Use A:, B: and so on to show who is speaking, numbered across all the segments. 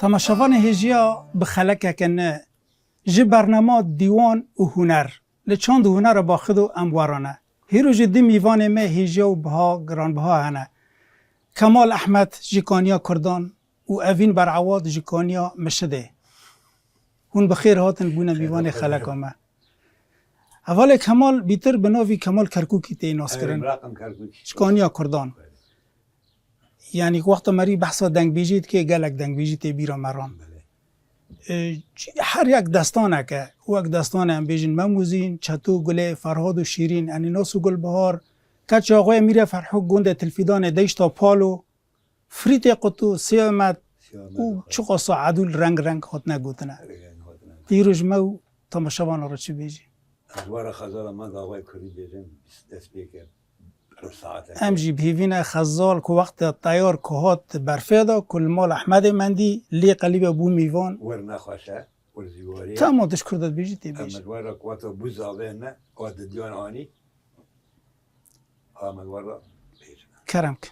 A: تماشاوان هجیا بخلکه کنه جی برنامه دیوان و هنر لچاند هنر با خود و اموارانه هیرو جدی میوان ما هجیا و بها گرانبها هنه کمال احمد جیکانیا کردان و اوین برعواد جیکانیا مشده هون بخیر هاتن بونه میوان خلک آمه اول کمال بیتر بناوی کمال کرکوکی تی ناس کرن جیکانیا کردان یعنی وقت مری بحثا دنگ بیجید که گلک دنگ بیجید بیرا مران هر یک دستانه که او یک دستانه هم بیجین مموزین چطو گله فرهاد و شیرین یعنی ناس و گل بهار کچ آقای میره فرحو گنده تلفیدان دیشتا پالو فریت قطو سیامت او چقاسا عدول رنگ هات نگوتنه دیروز مو تماشاوان را چی بیجی
B: اخبار خزال من آقای کری بیجیم دست بیکر
A: امجی بهیوین خزال که وقت تیار که هات برفیدا کل مال احمد مندی لی قلیب بو میوان
B: ور نخواشه ور زیواری
A: تمام دش کردت بیجی تی بیجی
B: امد ورا قوات بو زاوه نه قوات دیوان آنی امد ورا بیجیم
A: کرم که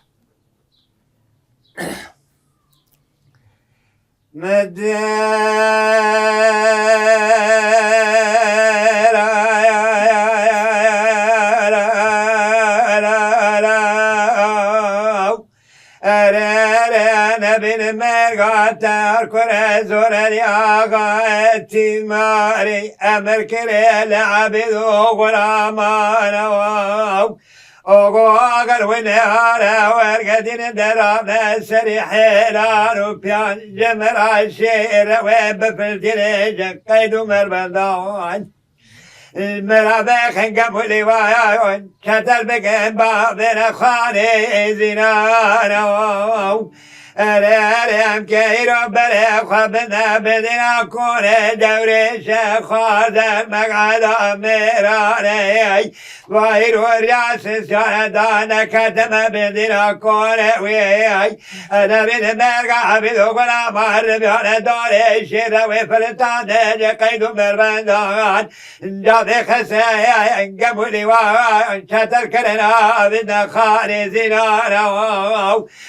B: بین مرگاتر کره زوری آقایتی ماری امر کره لعبید و غلامان اوگو آگر و نهاره ورگدین درام سری حیلان و پیان جمرا شیر و بفلتین جقید و مربندان مرابه خنگم و لیوان چطر بگم بابن خانه زینان ارم که ایرو بره خواب نبدینا کنه دوریش خوازه مقعدا میرانه و ایرو ریاس سیاندانه کتم بدینا کنه وی نبید مرگا عبید و گناه مهر بیانه داره شیر و فلتانه جقید و مربندان جاده خسه گمولی و چطر کرنا بدنا خانه زینانه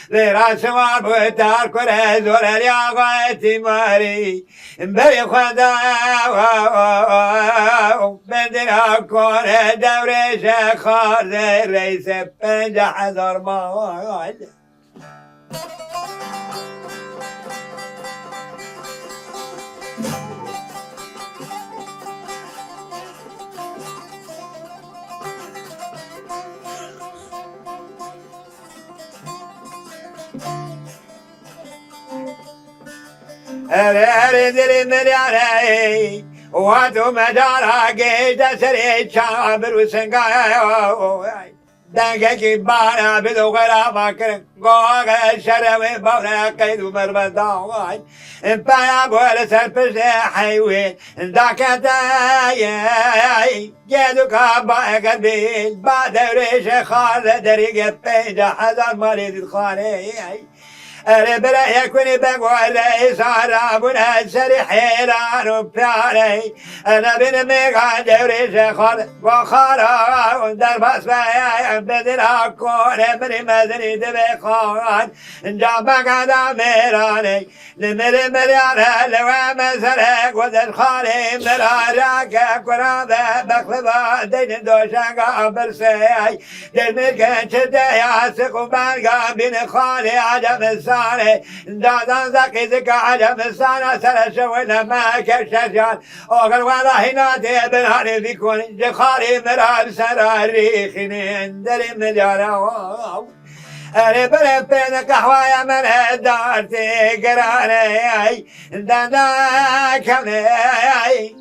B: لیراس وار تار کنه زوری آقایتی ماری بری خدا بندنا کنه دورش خارده رئیس 50,000 ماه ارے دل مریاره واتو مدارا گیت سری چابر و سنگا دنگه کی بانا بدو غلا ماکر گوغ شرم بانا قید و مربدان پایا بول سر پشت حیوین داکتا گیدو کابا قلبیل با دورش خال دریگ 50,000 مالی خانه اره برای کنی بگوله سارا بونه سری حیران و پیاری انا بین میگان دوریش خال و خارا در بس بایم بدنا کنه بری مدنی دبی خان جا بگادا میرانی نمری مریانه لوه مزره گودن خالی مرارا که کنم بخلبا دین دوشنگا برسی دل میکن چه دیا سکو برگا بین خالی عجم دادان زقی زکا عجم سانا سر شوینا ما کششان اوغل والله نادی بنهاری بیکن جخاری مراب سر ریخینین دری مجارا اره بره پین قهوه من دارتی گرانه دادا کمه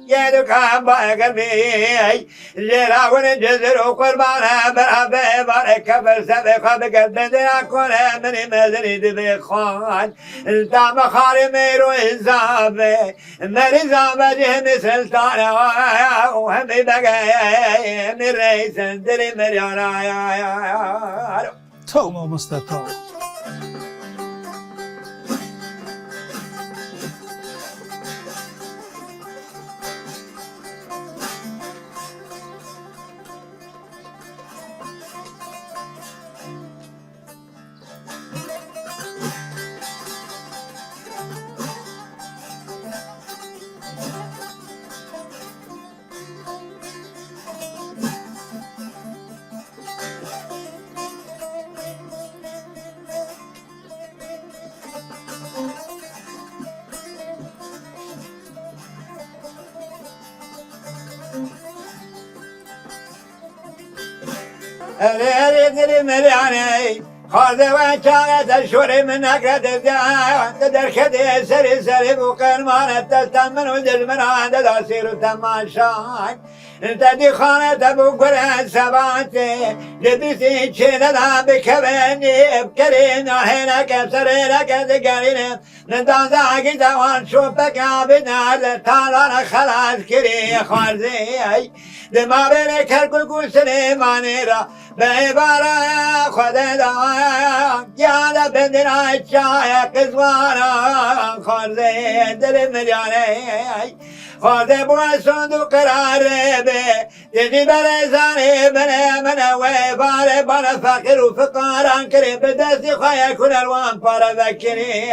B: یه دکان با قلبی جراغون جزر و قربانه برابه باره کبر سبه خواب قلب دیا کنه منی مزنی دبی خان دام خاری میرو انزابه مری زابه جه سلطانه و همی بگه همی ریسن دلی مریانه
A: تو ما مستطاع
B: ری مریانی خارده و چاقت شوری من نکرد در کده سری بو قرمانت دستم منو دل من آنده داسیر و تماشای تدی خانه تبو گره سبانتی لبیسی چینه دا بکبنی بکری ناهی نکب سری نکب دگرینم ندانزه آگی دوان شوپک آبی نار تالان خلاص کری خارده دما بینه کرکل گوشنی مانی را به عباره خود دام یاد بندنا چای قزوانا خارده دل مریانه خارده بوی صندوق قراره به دیدی برزانی بنه منه و باره بانه فقیر و فقاران کری به دستی خواهی کن الوان پاره وکری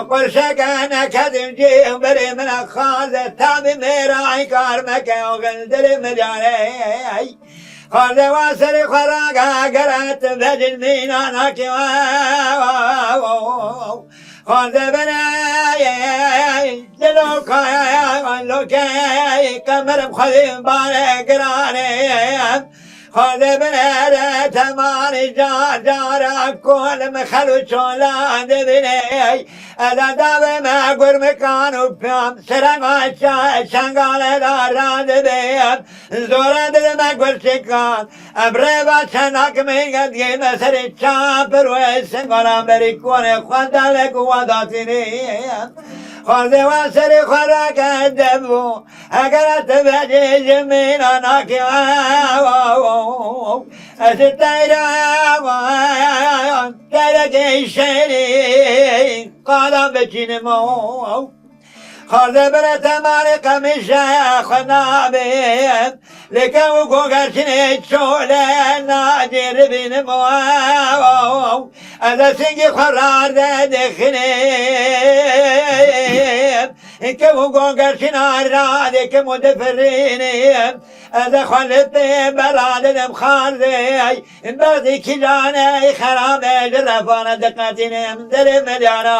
B: قرشک نکدیم جیم بری منه خارده تابی میرای کار مکه و دل مریانه خارده و سری خوراک گرت بجن مینا ناکی خارده بنای دلو کای لوکی کمرم خودیم باره گرانیم خارده بنای تمانی جارا کل مخلو چولان بینی ادا داوه مگر مکانو پیام سرنگ آشا شنگال داران بیم زوران ده مگر شکان ابره با چناک میگد یه مسر چاپ روی سنگالان بری کنه خواندال قواداتی نیم خارده و سری خوراک دبو اگر تبجی جمین آناکی از تیره شیری قادم بچین مو خارده بره تماری قمیشه خنابیم لیکن و گوگرچینی چوله نادیر بینم از سنگی خورارده دخینیم که و گوگرچین آراده که مدفرینیم از خلط برادنم خارده بردی کی جانه خرابه جرفانه دقتینیم در مدیانه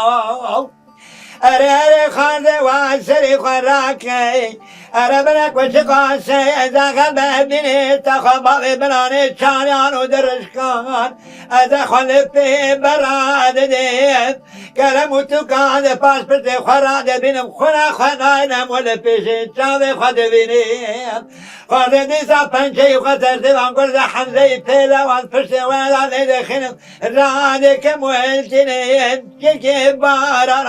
B: اره خارده و سری خوراکی اره برک و شقاسه زغل ببینی تخباب بلانه چاریان و درشکان از خلفی براده دیم کرم و توکان پاس پرت خوراده بینم خوناینم ولی پیشی چاوی خود بینیم خارده دیسا پنچه خطر دیوان گرد حمزه پیلوان پشت ویدانه دخینم راده که محلتینیم که باران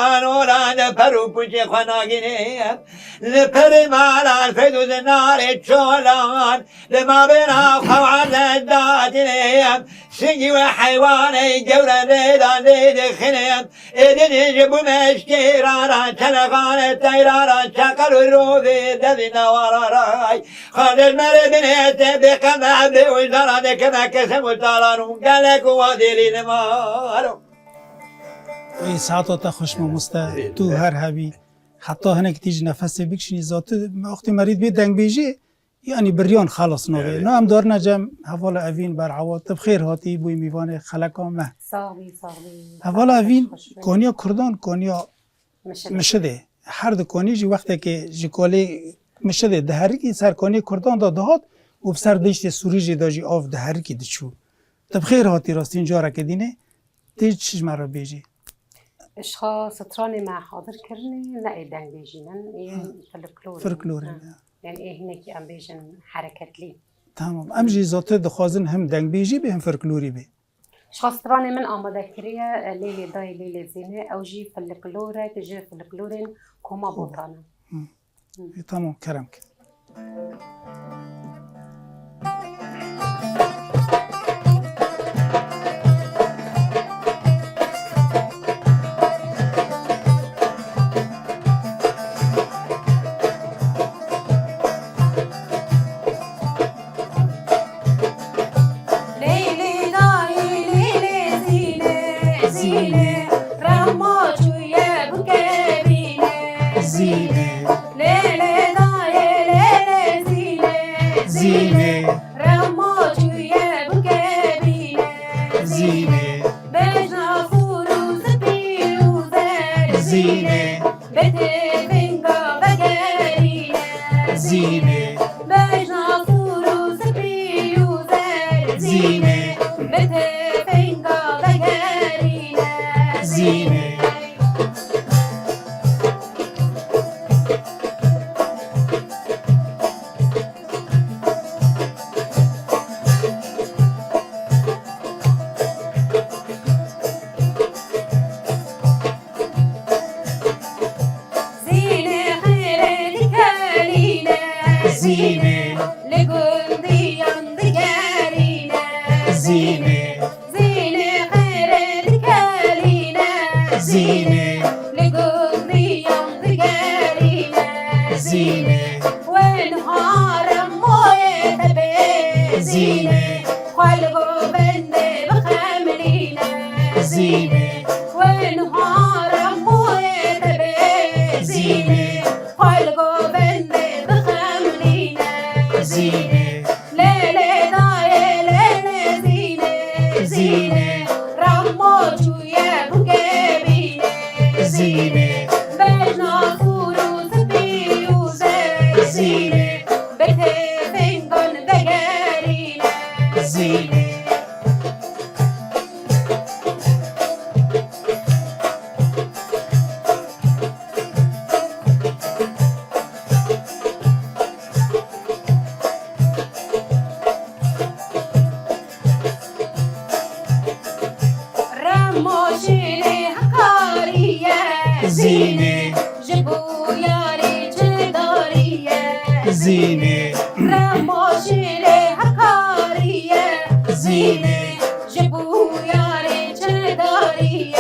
B: اولان پرو پوچه خوناگینیم لپری مالان فیدوز نار چولان لما بینا خواد دادینیم سنگی و حیوانی جوره ریدان دخینیم ایدین جبو مشکیران چلقان تیران چقل و روبی دبی نوارای خادر مره بینیت بقمه بوزداران که مکسم و تالانون گلک و دیلی نمارو
A: ای ساعتا خوش مامسته تو هر هوی حتی هنگ تیج نفس بکشنی ذات وقتی مرید بی دنگ بیجی یعنی بریان خلاص نوه نه هم دار نجم حوال اوین بر عواطب خیر هاتی بوی میوان خلقا مه
C: صاحبی
A: حوال اوین کانیا کردان کانیا مشده هر دو کانی جی وقتی که جکالی مشده دهری که سر کانی کردان داد و بسر دیشت سوری جی دا جی آف دهری که دچو تب خیر هاتی راستین جارا که دینه تیج چیز مرا بیجی
C: اشخاص ستراني مع حاضر كرني لا دنگ بيجينن
A: فلکلوره
C: يعني ايه هناك ام بيجن حركات لي
A: تمام ام جی ذات دخوازن هم دنگ بیجی به هم فلکلوری به
C: اشخاص ستراني من آماده كريه ليلي داي ليلي زينه او جي فلكلوره تجي فلكلورين كوما بوطانا
A: تمام کرم که
D: زینه
A: زینه
C: لگندی اندگرینه
A: زینه
C: زینه خیره دکلینه
A: زینه
C: لگندی اندگرینه
A: زینه
C: ونهارم موی تبه
A: زینه
C: خلقو بنده بخملینه
A: زینه
C: ونهارم موی تبه
A: زینه
C: خلقو بنده بخملینه
A: زینه
C: لیلی دای لیلی زینه
A: زینه
C: رما جویه بگه بینه
A: زینه
C: بجنا فروز بیوزه
A: زینه
C: بته فنگان دگرینه
A: زینه
C: رما شیلی حکاریه
A: زینه
C: جبو یاری چداریه
A: زینه
C: رما شیلی حکاریه
A: زینه
C: جبو یاری چداریه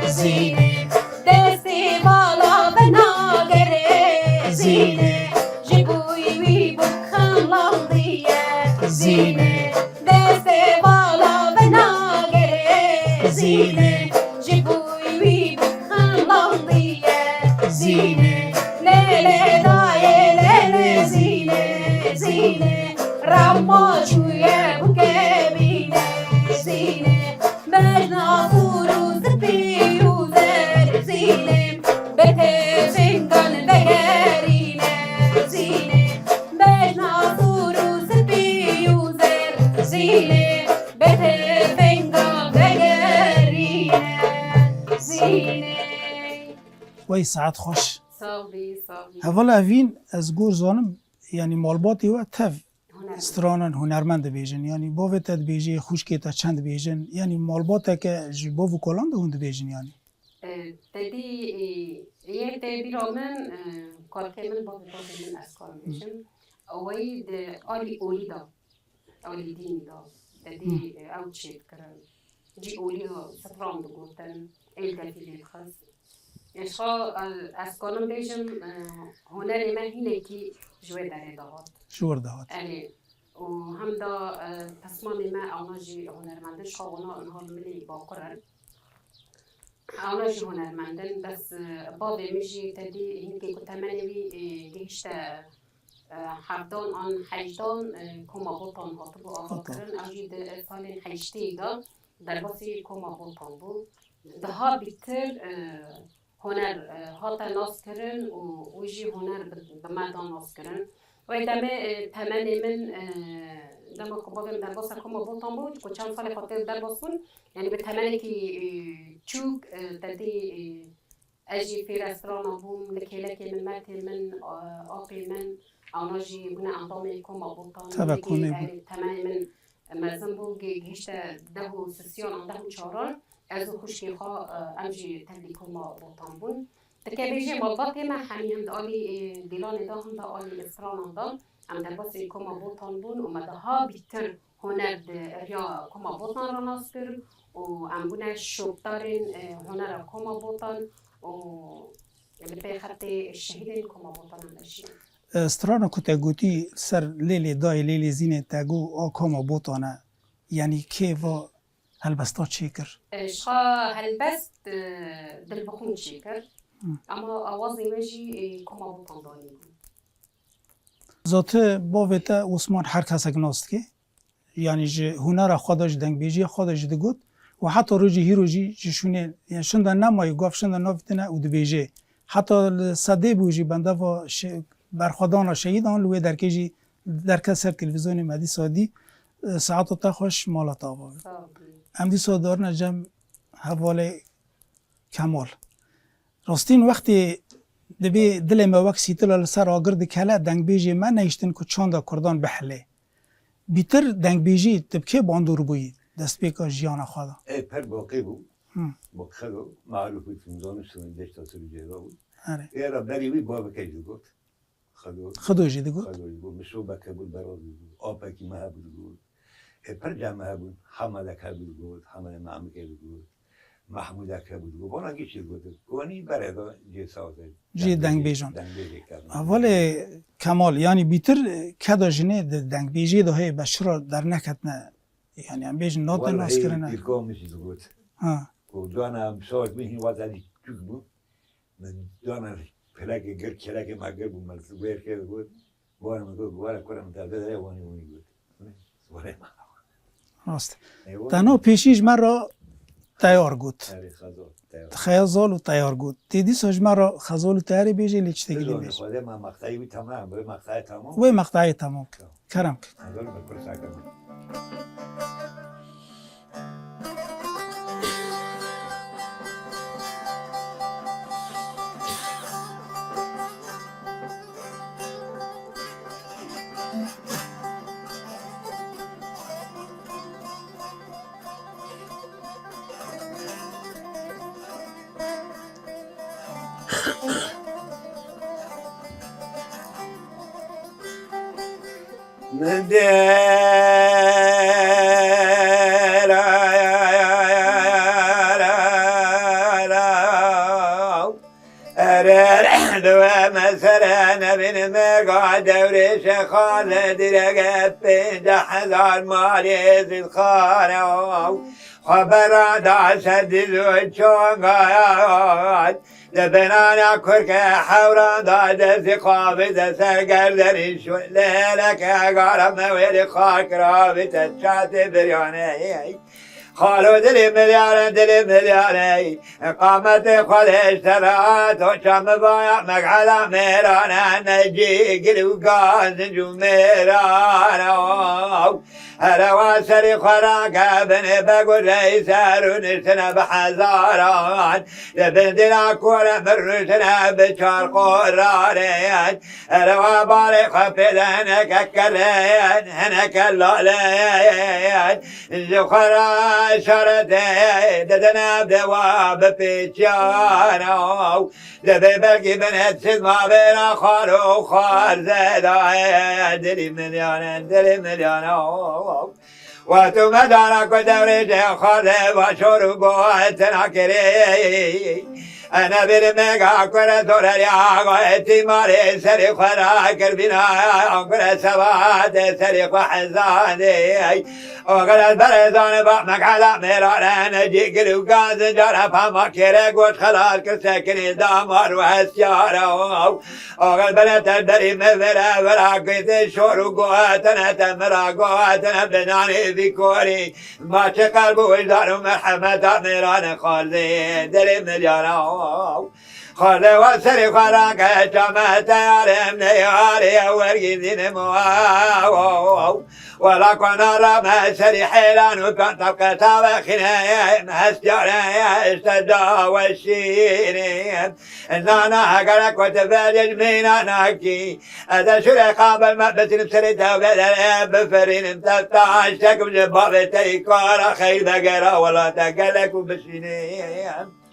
A: زینه
C: دستی بالا بناگره
A: زینه
C: جبوی وی بخم لاندیه
A: زینه
C: دستی بالا بناگره
A: زینه
C: جبوی وی بخم لاندیه
A: زینه
C: لیلی دای لیلی زینه زینه رما جویه بگه بینه زینه بجنا فروز بیوزه زینه بته فنگان دگرینه زینه بجنا فروز بیوزه زینه بته فنگان دگرینه زینه
A: وی ساعت خوش
C: صافی
A: اول اوین از گور زانم یعنی مالباتی و تف
C: هنر
A: استرانن هنرمند بیجن یعنی باوت بیجی خوشکی تا چند بیجن یعنی مالبات که جی باو کلان ده هند بیجن یعنی
C: تدی یک بیرا من کار که من با من از کار میشم اوی د آلی اولی دا آلی دینی دا تدی او چیت کرن جی اولی دا سفران دو گوتن ایل دفیلی خاص اشخا از کارم بیشم هنر من هینه کی جوی داره دهات
A: شور دهات
C: يعني وهم دا تصميمي ما أوناجي هنرمندن شخوانا انها ملي باقرن أوناجي هنرمندن بس بابي ميجي تدي هنكي كنت منوي جيشت حفدان عن حيجدان كوما بوطان هاتبو آقاكرن أجي ده سالين حيجتي دا در باسی كوما بوطان بو دها بیتر هنر هاتا ناس کرن و ویجی هنر بمدان ناس کرن و دمه تمنی من دمه کبابم در باس کم بوتان بود که چند سال خاطر در باسون یعنی به تمنی که چوک تدی اجی فی رستوران بوم لکیلکی من مرتی من آقی من آناجی بنا اندامی کم بوتان
A: تبکنی بود
C: تمنی من مرزم بود گیشت دهو سسیان دهو چاران از خوشی خوا امجی تدی کم بوتان بود تکه بیشی مالباتی ما همی هم دالی دیلان دا هم دالی اسران دا هم در باسی کما بوتان بون و مدها بیتر هنر ریا کما بوتان را ناس کرد و هم بونه شوبتارین هنر کما بوتان و به خط شهیدین کما بوتان هم داشتیم
A: استران کتا گوتی سر لیلی دای لیلی زینه تگو آکاما بوتانه یعنی که و هلبستا چی کر؟
C: شخا هلبست دل بخون چی کر اما آوازی ویجی کما بوتان دانی بود
A: ذات باوتا عثمان هر کسک ناست که یعنی هنر خودش دنگ بیجی خودش دگود و حتی روجی هیروجی جشونه یعنی شندن نمایی گفت شندن نافتنه او دبیجه حتی صده بوجی بنده و برخوادان شهیدان لوی درکجی درکه سر تلویزیون مدی سادی ساعت تا خوش مالات آبا امدی سادار نجم حواله کمال راستین وقتی دبی دل ما وقت سیتل لسر آگرد کلا دنگ بیجی من نیشتن که چند کردان بحله بیتر دنگ بیجی تبکه باندور بویید دست بیکا جیان خدا
B: پر باقی بود باقی بود معروفی فنزان سوندش تا سر جیرا بود
A: آره
B: ایرا بریوی بابا که جو گفت
A: خدو جدی گفت
B: خدوی بود مشروبه که بود براز بود آبه که مه بود پر جمعه بود حمله که بود حمله معمه که بود محمود که بود بانا گیشی بود گونی برای جی سازه
A: جی دنگ بیجان اول کمال یعنی بیتر کدا جنه دنگ بیجی ده های بشرا در نکت نه یعنی هم بیجن نات ناس کرنه
B: دیرگاه میشید بود و دانم ساز میهی وزدی چوک بود من دانم پلاک گر کلاک مگر بود ملسوبر که بود بانا میگو بواره کنم تازه وانی بود بواره ما
A: راست تنها پیشیش من را تیار گود خیازال و تیار گود دیدی ساج مرا خزال و تیاری بیجی لیچ تگیلی بیجی
B: خواده من مقطعی بی تمام به مقطع تمام
A: و مقطعی تمام کرم
B: خزال بکر ساکم من مثلا بن مقعد دورش خالد رقب 50,000 مالي زد خانه خبر دا سد چونگاد لبنانا کرک حوران داد زقابد سرگردنی شو لیلک اگارم نوید خاک رابط چات بریانه خالو دل ملياني قامت خودش ترات و شام بايع مقعد ميرانا نجي قلو قاز جو ميرانا هلا واسري خراك بني بقول ريسارون سنة بحزاران لبندنا كورة مرسنا بشار قرارين هلا وبالي خفيد هناك كلين هناك اللولين زخرا شرده ددنا بدواب بيتشانو دبي بلقي بنت سلمى بين خالو خال زيدا دلي مليون واتو مدارك ودوري خالي وشورو قوتنا كري أنا بالمجا كرة دوري عقوتي ماري سري خرا كربنا كرة سواد سري قحزاني وقال البرزان بقمك على ميرانا نجي قلو قاز جارة فما كيرا قوت خلال كرسكني دامار وهسيارة وقال بنت البري مفرا ولا قيد شورو قوتنا تمرا قوتنا بناني بكوري ما تقلبو وجدار مرحمة ميرانا خالدي دلي مليارا خالد وسري خراك جمعت يارم نياري ورقدين مواو ولا كنا رمى سري حيلان وكنت بكتاب خنايم هسجاري استدى والشيرين إننا هقلك وتفاجج من أناكي هذا شري قابل ما بسرب سري دولة بفرين امتفتاش تكم جباب تيكارا خير بقرا ولا تقلك وبسينين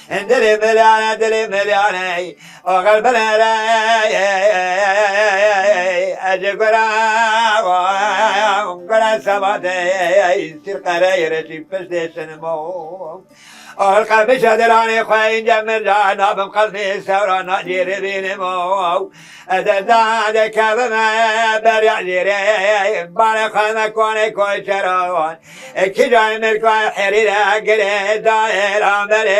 B: دلي ملياني وقلب راي أجقرا وقرا سباتي سير قراي رشيب فشدي سنمو القلب شادراني خوين جمر جانا بمقلبي سورا ناجير بينمو أدرداد كابما بريع جيري باري خلنا كوني كوي شروان كي جاي ملكوي حريرا قري دائرا بري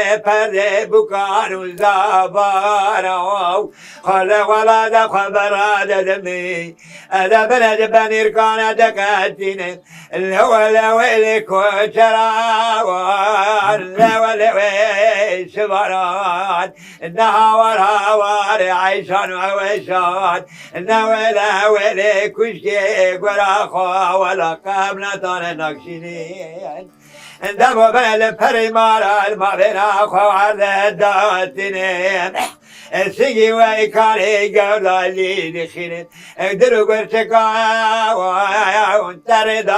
B: پرده بکان و زبانو خال ولاد خبر دمی ادب بلد بنیر کان دکتین لولی کوچران لولی شبران نهار هوار عیشان و وشان لولی کشکی گراخو ولا قبل نتان نقشینین دمو بل پری مارال ما بنا خوارد داتنين السقي ويكاري قولا اللي دخلت اقدروا قرتكا وانترد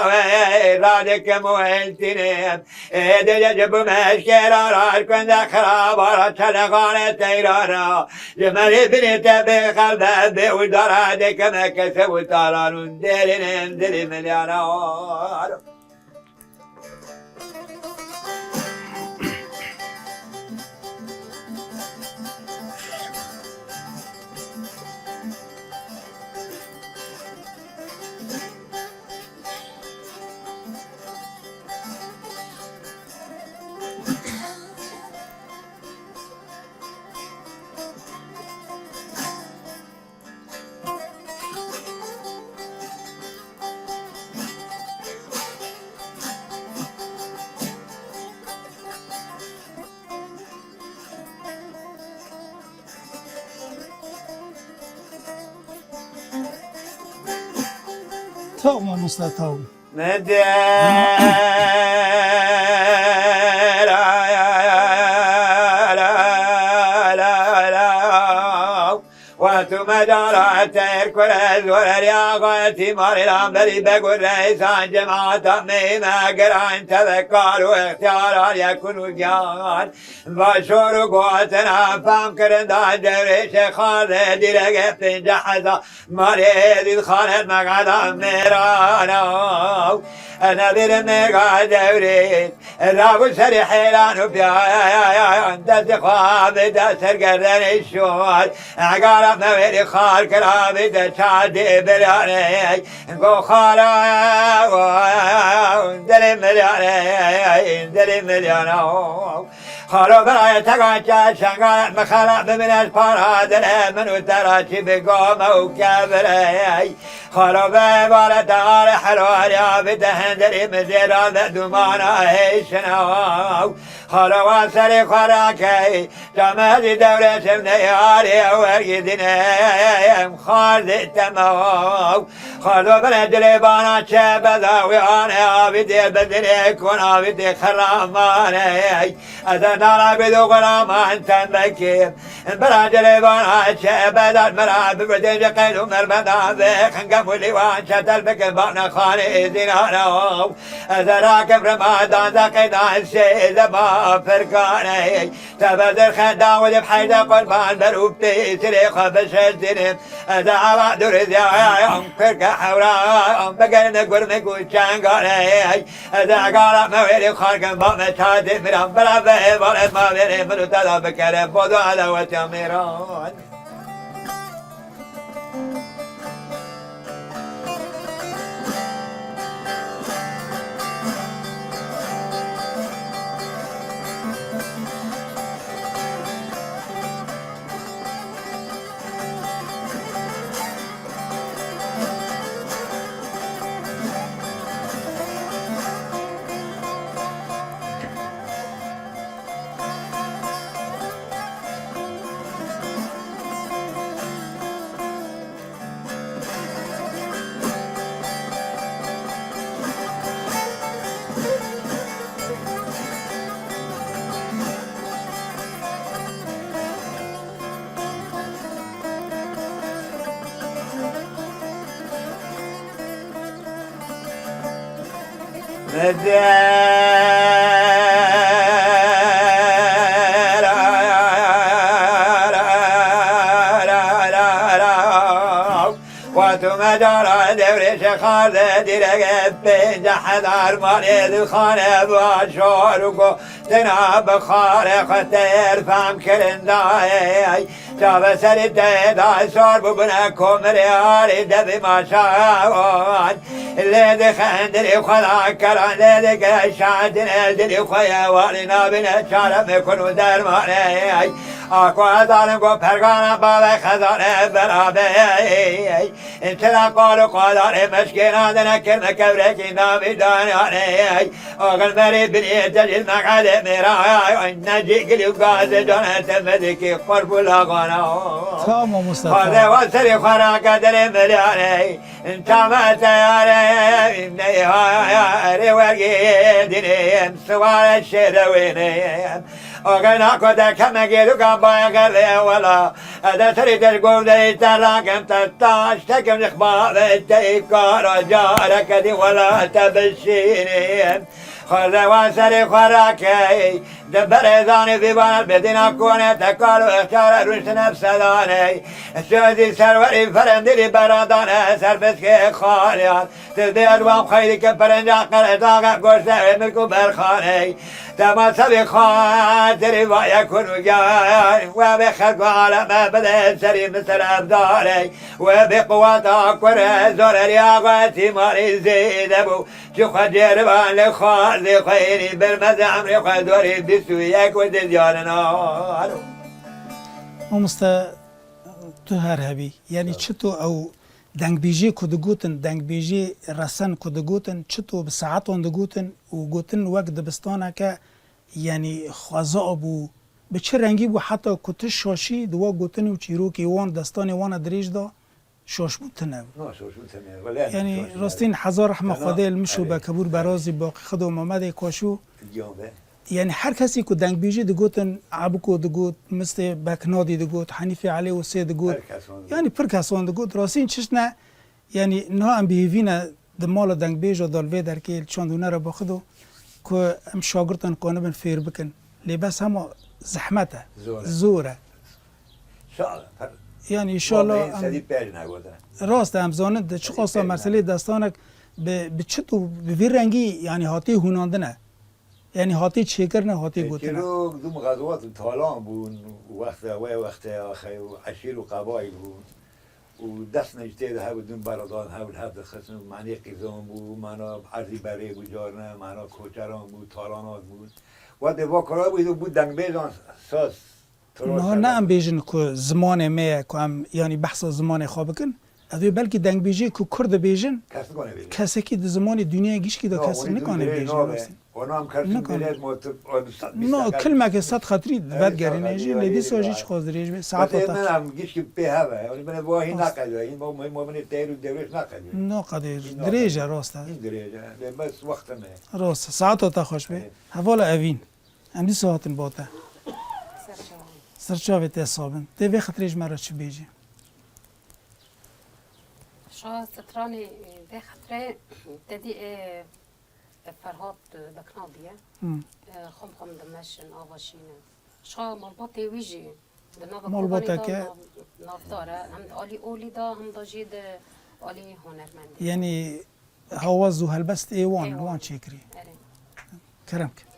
B: رادك موهلتني ادل جب مشكرا راد كنت خرابارا تلغانة تيرانا جمالي بنيت بقلب بودرادك مكسب وطاران دلين دلي مليانار
A: تا ما مستطاو
B: مدير وانتم دارات كل وريا غايتي ماري بلي بقول رئيسان جماعة ميما قران تذكروا اختيارا يكونوا جان باشور قواتنا فام كرندا جريش خالد لقيت جحزة ماري ذي الخالد مقعدا ميرانا أنا بالمقع دوريت الرابو سري حيلان وفيا انت تخاب دسر قردن الشوال عقارب نويري خال كرابي دشادي بلاني نقو خالا دلي ملياني دلي مليانو خالو براي تقاچا شنقالت مخالق بمن اسپارا دلي منو تراشي بقوم وكابري خالو ببالة تغار حلواليا بدهندري مزيرا ذدومانا هيشناو خالو واسري خراكي جمالي دولة سمنياري ورقدني خالد التماو خالو بلد لبانا شبذا ويانا بدي بدني كنا بدي خراماني أدنا بدو غرامان تنبكي براد لبانا شبذا مراد بدي قيلو مرمدا بخنقم وليوان شتل بكبانا خاني زنانو أدراك برمادان دقيدان سيدما فرقاني تبذر خدا ولي بحيدا قربان بروبتي سريخة بشجرين أدعى درد يا فرقة حورا بقرن قرمك وشانقاني أدعى قارب مويري خارقا بامة شادي مرام بلا بيه بلد ما بيري منو تدا بكرم بودو على وتميران واتم دارا دوري شخالد رقب جحدار مريض خانه باشوركو تناب خارق تير فام كرنداي جاب سرد داي صار ببنكم ريالي دبي ما شاوان اللي دخندري خلا كران اللي قشادن اللي خويا والنا بنا شارم يكونوا درماني اكو ظالم کو پرگانا بابا خزانه برابه انت لا قالوا قالوا مشكينا دنكر مكبرك نامي داناني اغل مري بني تجل مقعد مراي نجي قليو قاز دون تمدكي قرب لاغانا
A: تمام مصطفى
B: هذا وسري خراك دل ملياني انت ما تياري اني هاري ورقي دنيم سوال الشدويني آگنا کده کم گیرو کم بای گلی ولا اده سری تشگو دی تراکم تستاش تکم نخبار تی کارا جارا کدی ولا تبشیرین خورده و سری خوراکی دبر زانی زیبان بدینا کنه تکار و اختیار روش نفس دانه شوزی سروری فرندیلی برادانه سربس که خالیان تزدی ادوام خیلی که پرنجا قرطاقه گوشته ملکو برخانه تما سبی خاطری وای کنو جای و به خلق عالم بده سری مثل ابداره و به قوات آکوره زور ریاغتی ماری زیده بو چو خود جربان لخوار دی خیری برمز عمری خود دوری بیسو یک و دیارنا
A: مامستا تو هر هبی یعنی چطور او دنگ بیجی کد گوتن دنگ بیجی رسن کد گوتن چطور به ساعت وند گوتن و گوتن وقت دبستانه که یعنی خوازه ابو به چه رنگی بو حتی کتش شاشی دوا گوتن و چیروکی وان دستان وان دریج دا شاش بودتنه یعنی راستین هزار رحمه خدا مشو به کبور برازی باقی خدا و محمد کاشو یعنی هر کسی که دنگ بیجی دگوتن عبکو دگوت مثل بکنادی دگوت حنیف علی و سید دگوت یعنی پر کسان دگوت راستین چشنه یعنی نه ام بیوینه دمال دنگ بیجا دالوی در که چاندونه را با خودو که ام شاگردان قانبن فیر بکن لباس هم زحمته زوره یعنی انشالله راست هم زانند چه خاصا مسئله دستانک به چطور به رنگی یعنی هاتی هوناندنه یعنی هاتی چیکر نه هاتی گوتنه
B: دوم غزوات تالان بون وقت آخر عشیر و قبایل بون و دست نجته ده بدون برادان هول هفت خصم معنی قیزان بود معنا عرضی برای بجارنه معنا کوچران بود تالانات بود و دوا کارا بود دنگ بیزان ساز
A: نه ام بیژن که زمان می که هم یعنی بحث زمان خواب کن اوی بلکه دنگ بیجی که کرد بیژن کسی که زمان دنیا گیش که دا کسی نکنه بیژن نه کلمه که صد خطری بد گرینه جی لیدی ساجی چه خواهدریش به ساعت
B: آتا من هم گیش که به هوا ولی من واهی نقده این ما من تیرو دوش نقده
A: نه قدر دریجه راسته
B: این دریجه بس وقت نه
A: راست ساعت آتا خوش به حوالا اوین اندی ساعتن باته سرچاوی تصابن دوی خطریش مرا چه بیجی
C: شا سترانی ده خطره تدی فرهاد بکنادیه خم دمشن آواشینه شا مالباتی ویجی
A: مالباته که
C: نافداره هم آلی اولی دا هم دا جید آلی هنرمندی
A: یعنی هواز و هلبست وان چیکری کرم که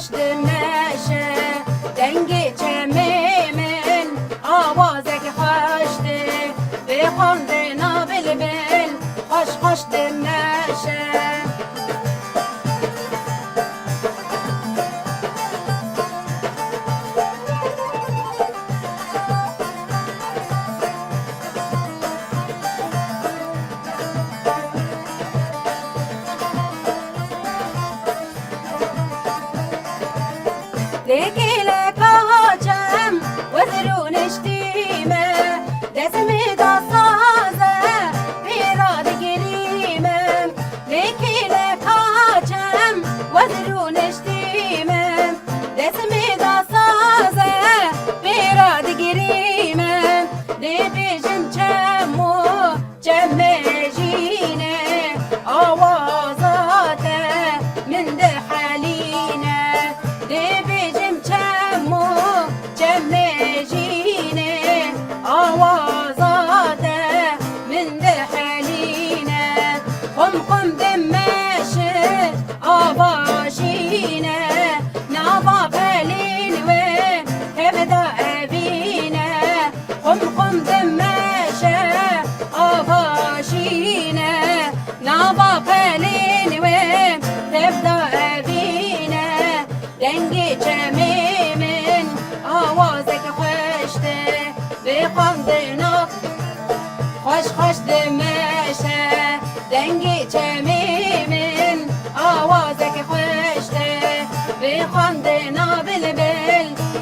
D: خوش دمشه دنگی چمیمن آوازک خوش ده بخونده نابل بل خوش دمشه قم دمه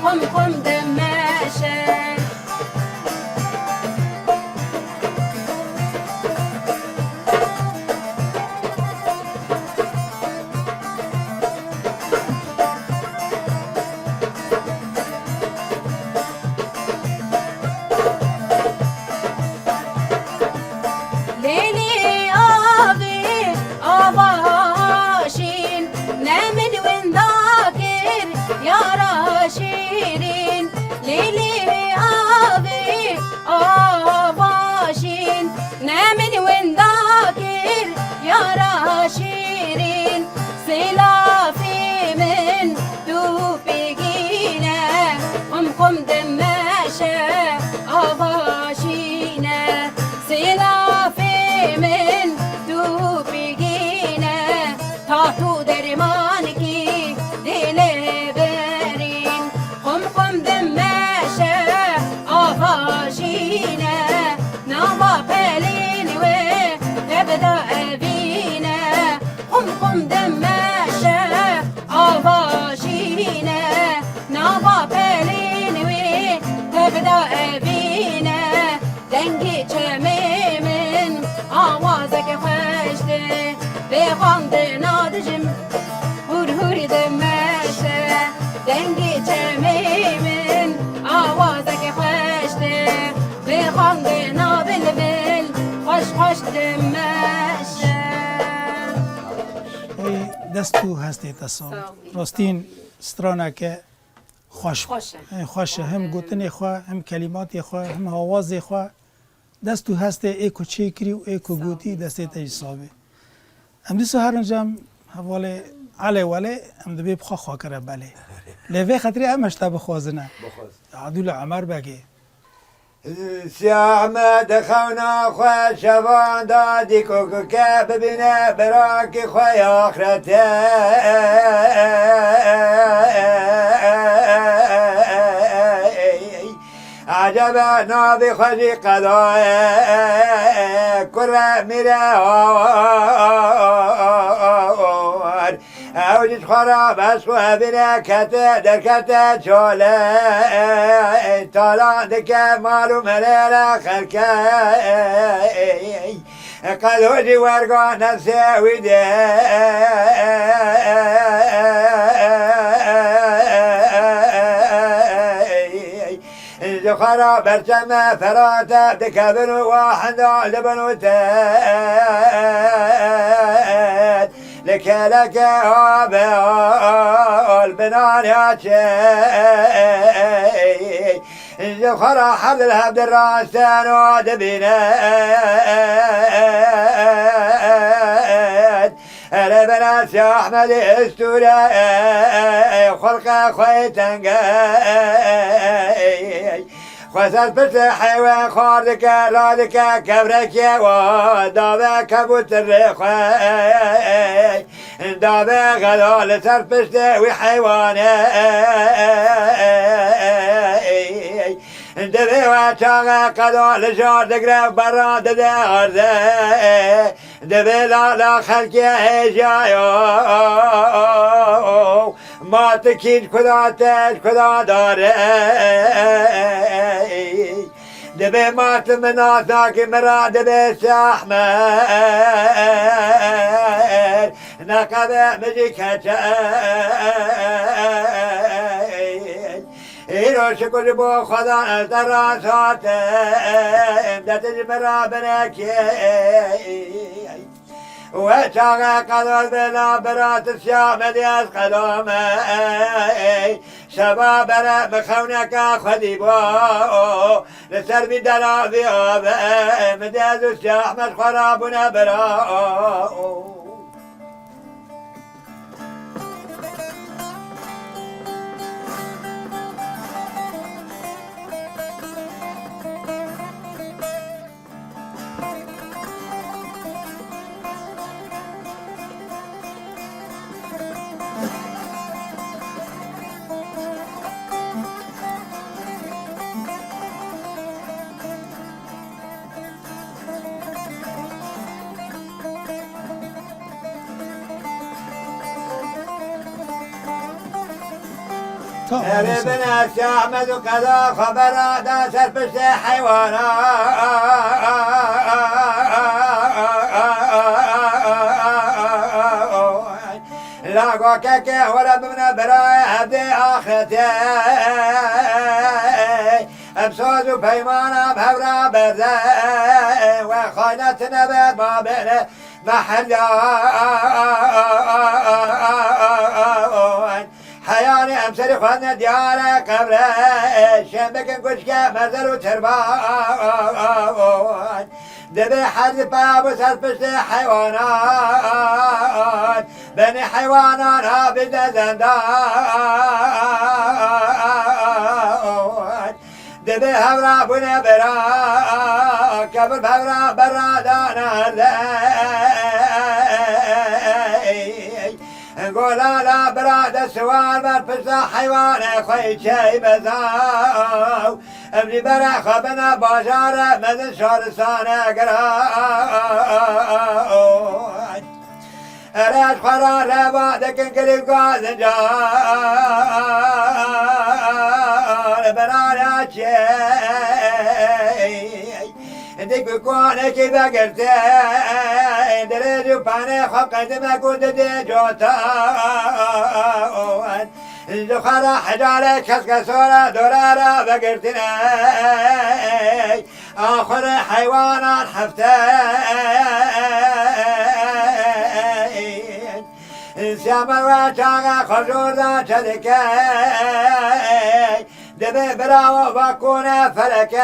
D: خم خم دماشه ليلي آبي آباشين نمد وين ذاكر يا راشيرين ليلي آبي آباشين نمد وين ذاكر يا راشيرين سلافي من دوبيجينا قم دماشة آباشينا سلافي من دوبيجينا تاتو درمانكي ديلي برين قم دماشة آباشينا نابا بلين ويبدأ أبينا قم دماشة آباشينا نابا بلين ويبدأ أبينا دنگی چمیمن آوازک خوشته به خواند نادجم هوری دمشه دنگی چمیمن آوازک خوشته به خواند نابلبل خوش دمشه
A: دستو هستی تصاوب راستین سترانه که خوشه هم گوتن خواه هم کلمات خواه هم آواز خواه دستو هسته ایکو چه کری و ایکو گوتی دسته تجسابه هم دیسو هر انجام حواله علی ولی هم دبی بخواه خواه کرده بله لیوه خطری همش تا بخوازنه عدول عمر بگه
B: سیاحمد خونا خواه شبان دادی کوکو که ببینه براکی خواه آخرته عجب نابی خوشی قضای کره میره آوار اوجش خراب از خواه بینه کته در کته چاله تالان دکه معلوم لیله خلکه قدوجی ورگان نسیویده خرا برجمة فراتا بكبر واحد لبنو تاد لك البنان يا شيء خرا حد الهبد الراسان ودبنات أنا بنات يا أحمد استورا خلق خويتنقاي خسر بس حيوان خاردك رادك كبرك ودابا كبوت الرخاي دابا غلال سر بس وحيواني دبي واتشاغا قدال جار دقرا برا دار دبي لا خلقي جايو ما تكيد كدا دار دبي ما تمناتك مرا دبي ساحمر نقب مجي ایرو شکر با خدا در سات امدت جمرا بنکی و چاق قدر بنا برات سیامدی از قدام شبا برا مخونک خودی با لسر بی درابی آب مدد و سیامد خرابون برا أبي بنفسي أحمد وقضاء خبر دا سرفش حيوانا لاقوا كاكي ورب من براي عبدي آخرتي أبسوز وبيمانا بهورا برزي وخاينة نبات ما بين محل حياني أمسري خوانا ديارة قبل شمبكن كشكا مرزل وتربان دبي حد باب وسرفشت حيوانات بني حيوانات هابد زندان دبي هورا بنا برا كبر بورا برا دانا قولا لا براد سوال برفزا حيوان خوي شي بزاو ابني برا خبنا بازار مدن شارسانه قراء أراش خرا لبادك انقلب قازن جار بنانا شي ديك بكونك إذا قلت دريج وباني خقد ما كنت دي جوتا الزخرة حجالك كسكسورة دورارة بقرتنا آخر حيوانات حفتين سامر وشاقة خرجور ذا شدكي دبي براو بكون فلكي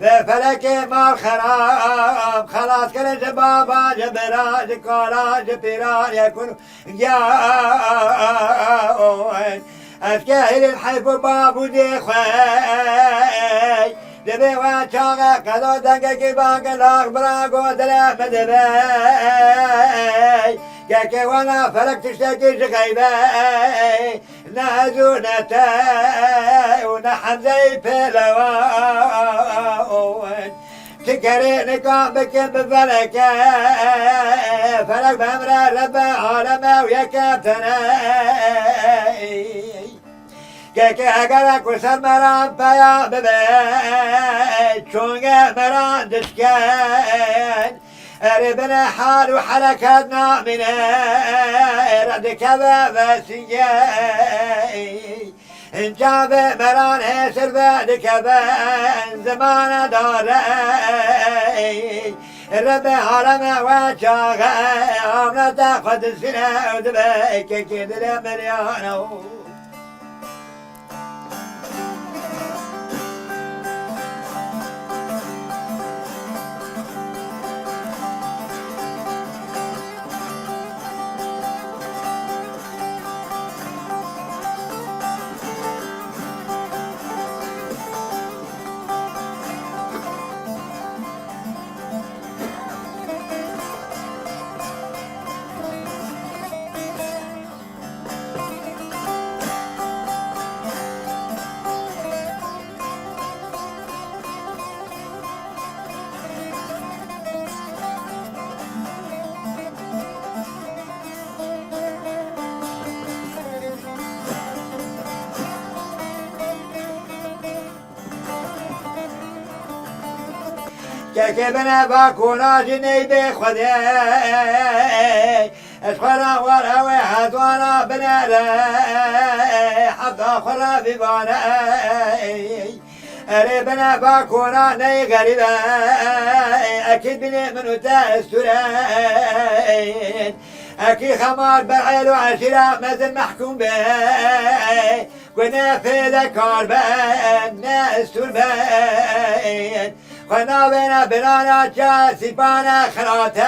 B: فلكي مال خراب خلاص كل جبابا جبراج كاراج بيران يكون جاون أفكاهل الحيف بابو دي خوي دبي وشاقة قدو دنگا كيبانك لاغ براغو دلا مدبي كاكي وانا فلك تشتكي شغيبي نازونتي ونحمزي بلوان تكريني كان بكين بفلك فلك بأمر رب عالمه ويكابتني كاكي هقلك وسر مران فيا ببيت شونغ مران دشكين ربنا حال وحركاتنا من رد كذا بسيجي إن جاب مران هسر بعد كذا زمان داري رب عالم وشاغ عمنا تاخد السنة ودبيك كده مليانو كاكي بنا باكونا جني بخدي اشخرا وراوي حدوانا بنا لي حتى خرا ببانا اري بنا باكونا ني غريبا اكيد بني منو تاسترين اكي خمار بعيل وعشرة مثل محكوم به قلنا في ذكر بين ناس تربين خنا بنا بلانا جاسي بانا خراتي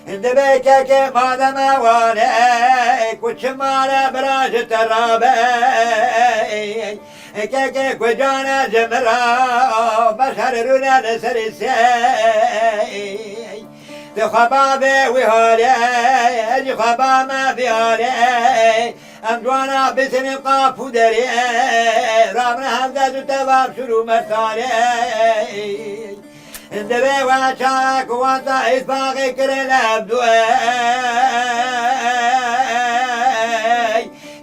B: دبيكا كي ماذا ما وانيك وشمانا براج ترابي كي كجانا جمرا بشر رونا نسر السي تخبابي وهالي اجي خباما بهالي امجوانا بسن قاف ودري رامنا همزة تباب شروع مرتالي اندبي واشاك وانتا اسباقي كري لابدوي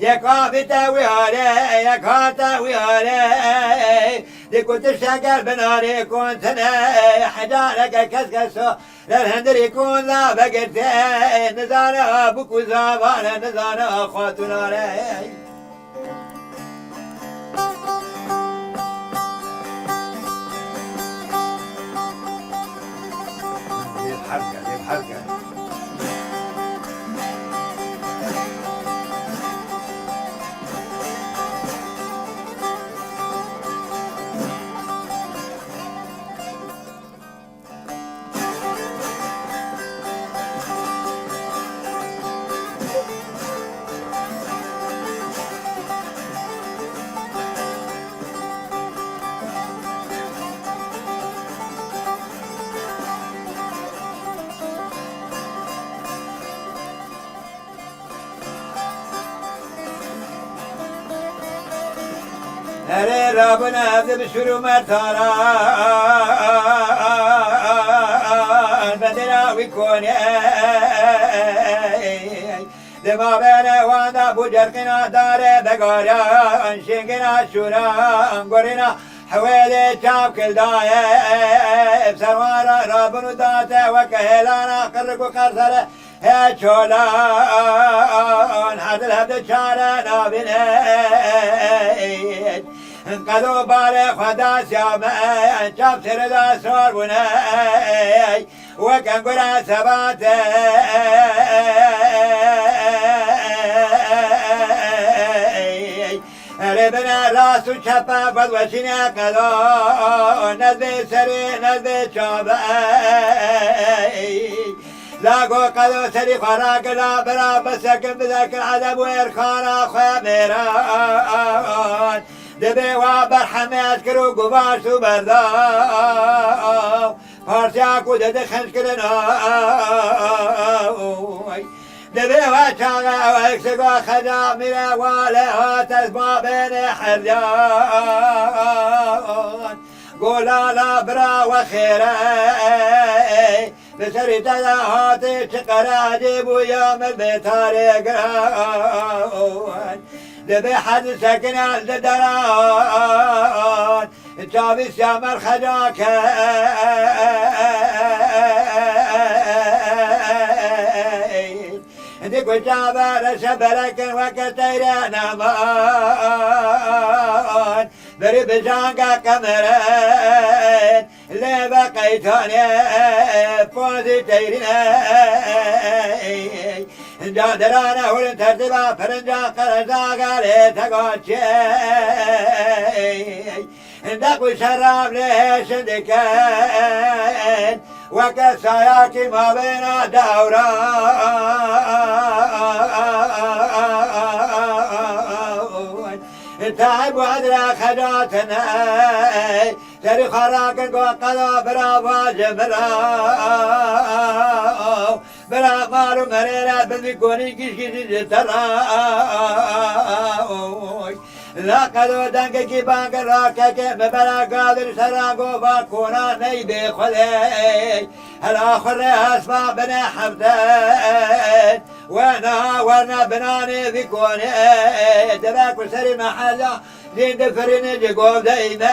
B: يكافي تاويالي يكاتا ويالي دي كنت شكل بناري كنت انا حجارك كسكسو للهندر يكون لا بقيت نزانا ابوك وزابانا نزانا اخواتنا لي الحركة هري ربنا بشرو مرتارا بدنا ويكون دما بنا وانا بجرقنا دار بقارا انشقنا شورا انقرنا حوالي شاب كل داية بسروارا ربنا داتا وكهلانا قرق وقرصر هي شولان حد الهبد شارنا بنين انقذوا بالي خدا سيامي شاب سردا سور بني وكان قرا سباتي ربنا راس وشفا بدوشنا قدو نزبي سري نزبي شابي لاقو قدو سري خراق لا برا بسكن بذاك العذب ويرخانا خميران دبي وبرحمي أذكروا قباش وبرداو فارسياك ودد خنشكرنا دبي وشاغا ويكسقوا خدامنا ولا تسمع بين حريان قولا لا برا وخيري بسري تلاهاتي شقرا جيبو يوم البيتاري قران دبي حد سكن الدران شابي سيامر خجاك ديكو جابر شبرك وكتير نامان بري بجانقا كمرين اللي بقيتوني فوزي تيرين جادرانا ولن ترتبا فرنجا قرزا قالي تقوشي دقو شراب ليش دكين وكساياكي ما بين دوران تعب وعدنا خداتنا سري خراقن وقضى برا واجب برا مالو مرينا بالمكوني كيشكي تراوي لا قدو دنگ کی بانگ راکه که مبلا قادر سراغو باکونا نی بی خلی الاخر اسماء بنا حمدان وانا ورنا بناني بيكوني دباك وسري محلا زين دفرين جقوب دايما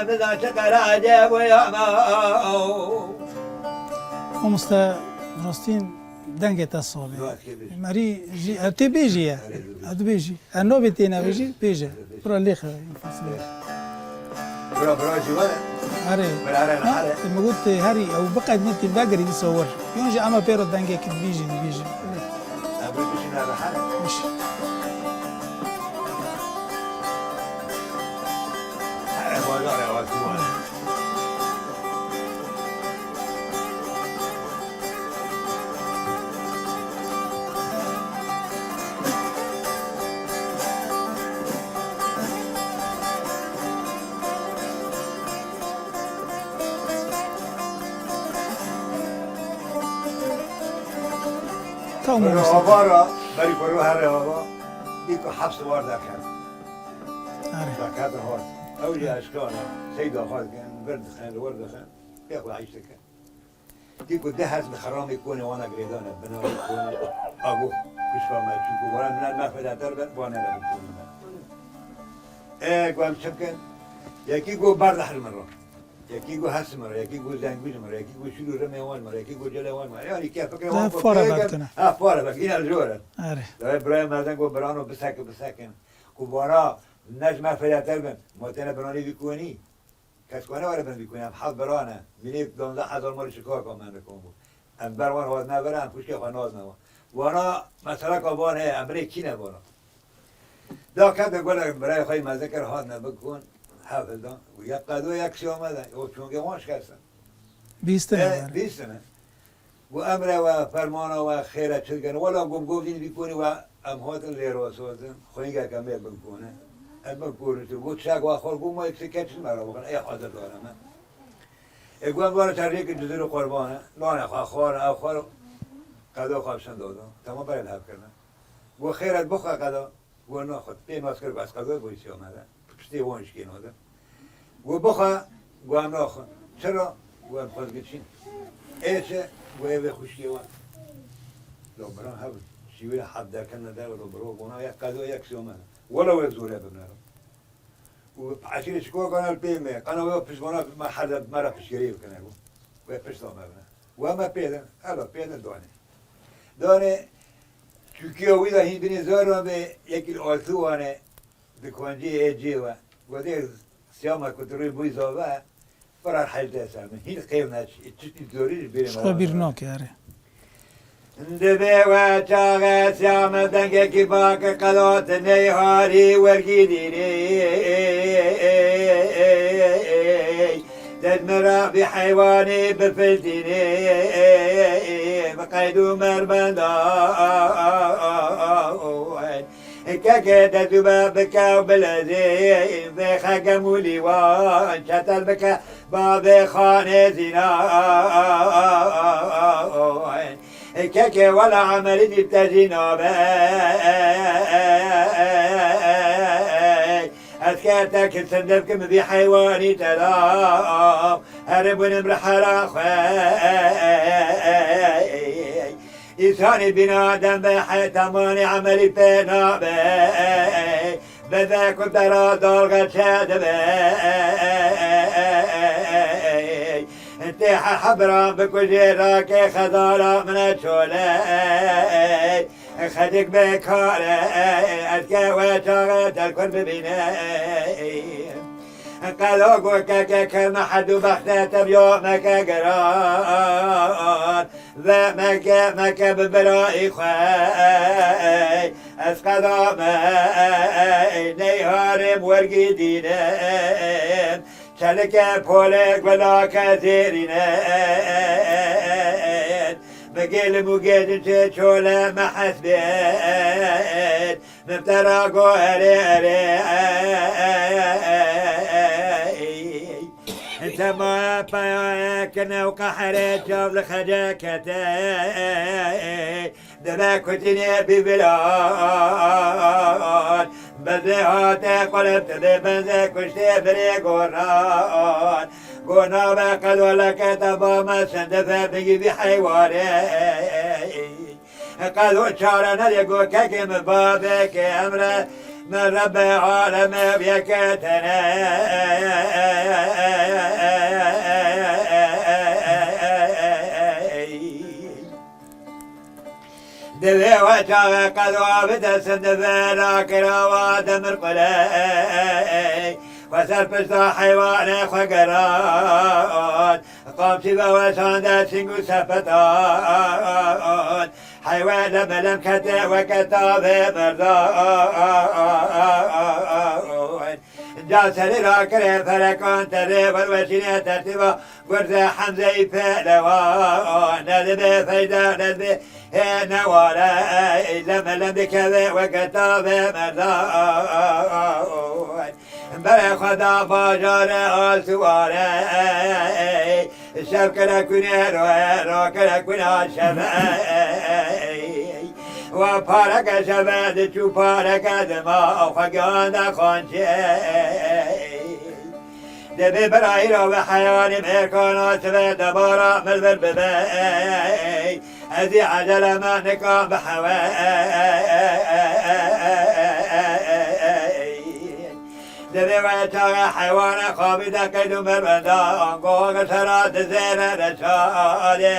B: بذا شكر عجب وياما
A: ومستا راستين دنگت الصوبي ماري جي اتي بيجي اد بيجي انو بيتينا بيجي بيجي برا ليخ
B: برا جوال
A: هاري ما قلت هاري او بقى نتي باقري يصور يونجي اما بيرو دنگك بيجي مش
B: الرهبارة بري كروها الرهبة ديكو حبس وارد كان هذا هو أولي أشكانا سيدة خالد كان برد خان ورد خان ياخذ عيشتك كان ديكو دهز بخرام يكون وانا قريدانا بنار يكون أبوه کش فهمت چون که برای من مفهده تر بد بانه را بکنم گوهم چمکن یکی گو برد مرا یکی گو هست مرا یکی گو زنگوز مرا یکی گو شلو رمیوان مرا یکی گو جلوان مرا یعنی که فکر
A: ده فاره بد کنه
B: فاره بد این الجوره
A: آره
B: داره برای مردن گو برانو بسکن کو بارا نجمه فیلتر بن ماتنه برانی بیکونی کس کنه واره بن بیکونی هم حد برانه میلی 12,000 مال شکار کنم من رکن بود ام بروان هاد نبره ام پوشک خاناز نوا وانا مثلا کابانه امری کی نبانا دا کده گل برای خواهی مذکر هاد نبکن حافظان و یک قدو یک سی آمده و چونگه ماش کستن
A: 20 نه
B: 20 نه و امر و فرمان و خیرت شد کنه ولی گم گفتین بیکنی و امهات لیرو سوزن خواهی که کمی بکنه بکنه تو گفت شک و خور گفت ما یک سکتش مرا بکنه ای حاضر دارم من گفت بارا تریه که جزیر قربانه لانه خواه قدا خوابشن دادم تمام برای الحب کردن گفت خیرت بخواه قدا گفت نه خود پیماز کرد بس قدا بایسی آمده پشتی وانش که ناده گفت بخواه گفت هم ناخون چرا؟ گفت هم خواست گچین ایچه گفت به خوشکی وان لو برام هب شیوی حد در کنه در رو برو گونا یک قدا یک سی آمده ولا یک زوره ببنارم و عشیر شکوه کنه پیمه قنا و پشمانا حد مرا پشگری بکنه و پشت آمده و همه پیدن حالا پیدن دانه چوکیه ویدا هین بینی زارم به یکی آلتو وانه دکانجی ایجی و دیگه سیامه کتروی بوی زاوه برای حلده سرمه هین قیم نچی چی دوریش بیریم
A: شخصا بیرناک آره
B: دبه و چاقه سیامه دنگه کی باک قلات نیهاری ورگی دیری دد مرا بحيواني بفلتيني بقيدو مربندان كاكا دزوبا بكا وبلازي بخا قمولي وان شتل بكا باب خانة زنا كاكا ولا عمل دي بتزينا أذكرتك صندفكم بحيواني تلام هرب ونمر حراخي إنساني بنادم بحي تماني عملي بينا بي بذاك وبدرا دولغة شاد بي انتيح حبرا بكجيراك خضارا من الشولي خدك بكاري أذكى وشاغت الكل ببيني قالوا قوكا كما حد بختات بيومك قران ذا مكا ببرائي خواي أسقضا ماي نيهارم ورقي دينم شلك بولك ولا كثيرين بقيل مقيد شولا ما حسبين مفترقو هري انت ما بايك نوقع حريت شوف لخجاكتي دما كنتني ببلاد بزهاتي قلبت ببنزي كشتي بريقوران قونا بقد ولا كتبا ما سندفا بقي بحيواني قالوا شارنا يقول كاكي من بابك امره من رب العالم بيكتنا دبي وجهه قد وابد سندفا كراوات مرقلي وسرپشت حیوان خگران قامتی با وسانده سنگو سفتان حیوان ملم کته و کتاب مردان جاسری را کره فرکان تره والوشینه ترتیبا گرز حمزه پهلوان ندبه فیده ندبه نواره لملم بکوه و کتاب مردان برای خدا باجار آسواره شب کنه کنه رو کنه کنه شبه و پارک شبه چو پارک دما خگان خانچه دبی برای رو به حیان مرکانا شبه دبارا ملبر ببی هذه عجلة ما نقام دبي ويتاغ حيوان خابدا كيدو مربدا انقوغ سرات زينة رسالي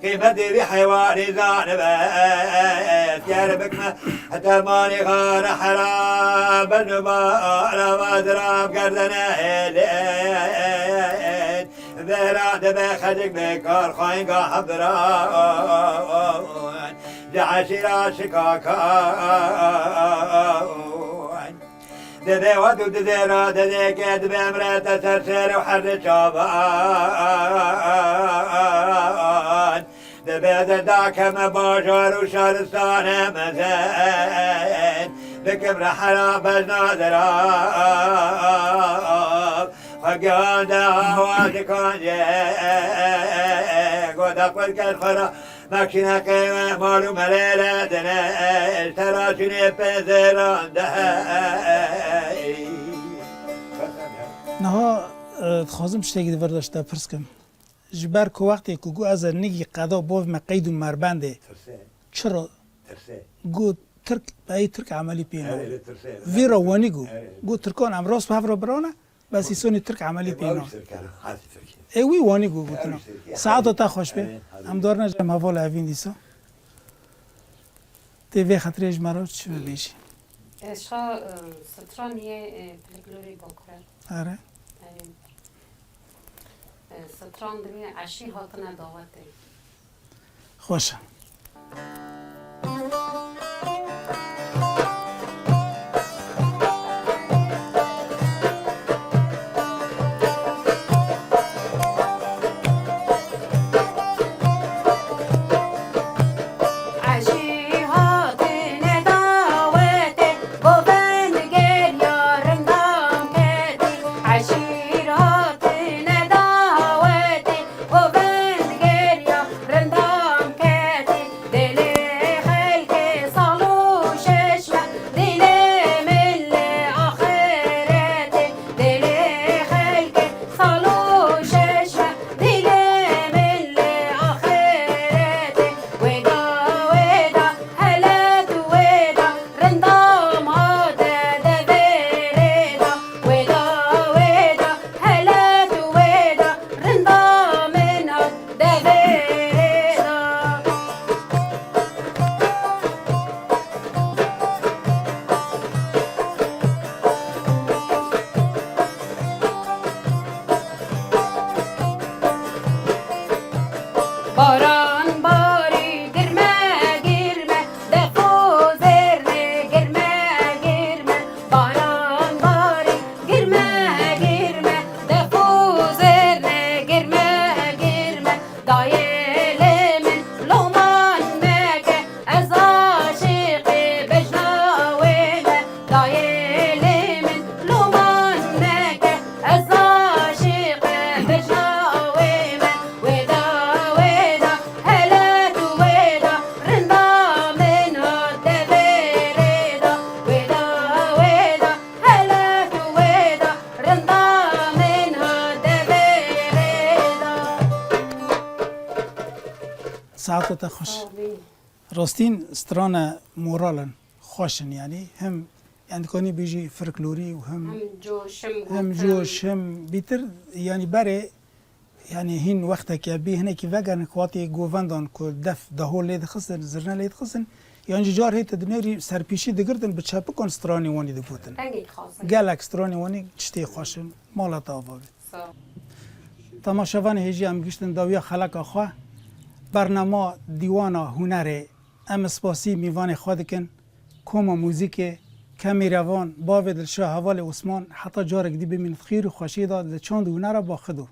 B: قيمة دي حيوان زانبات يربك ما حتى ماني غار حرام بالنبار ما درام قردنا هيدين ذيران دبي خدق بكار خاينقا حضران جعشيرا شكاكان دبي ودو دزيرا دزيك دبي امرات سرسير وحر شابان دبي دداك مباشر وشارستان مزين بكبر حرام بجنادراب فقال دهواتي كان جيك ودقل كالخرا ماكشنا قيمة مالو مليلة دنيش تراشني بزيران دهي
A: نها خازم شتێکی دیوەرداشتا پرسکم ji ber ku wextê ku got ez ê nigî qeda bov me qeyd û merbendê çira got Tirk beyê Tirk emelî pêne vê ra wenî got got Tirkan em rast bi hev re birane bes îsonî Tirk emelî pêne ê wî wanî got gotina saeta te xweş be em darine em hevala evîn dîsa tê vê xetirê ji me re çi bibêjî
C: شا سترانیه پلگلوری بکره
A: ere
C: ستران دوی عشی هاتنه دعوته
A: xweş e ساعتها خوش راستین سترانه مورالن خوشن یعنی هم يعني كوني بيجي فركلوري وهم هم جوش هم بيتر يعني بري يعني هين وقتك يبي هنا كي فاجن كواتي جوفاندون كو دف دهول ليد خسن زرنا ليد خسن يعني جار هيت دنيري سربيشي دقردن بتشابه كون ستراني واني دبوتن جالك ستراني واني تشتي خوشن مالا تافا تماشاوان هجی هم گشتن داویا خلق آخوا برنامه دیوانا هنره ام سپاسی میوان خودکن کوما موزیک کامیروان باوی دلشاه حوال عثمان حتی جارک دی بمینت خیر و خوشی داد چند هنره با خدو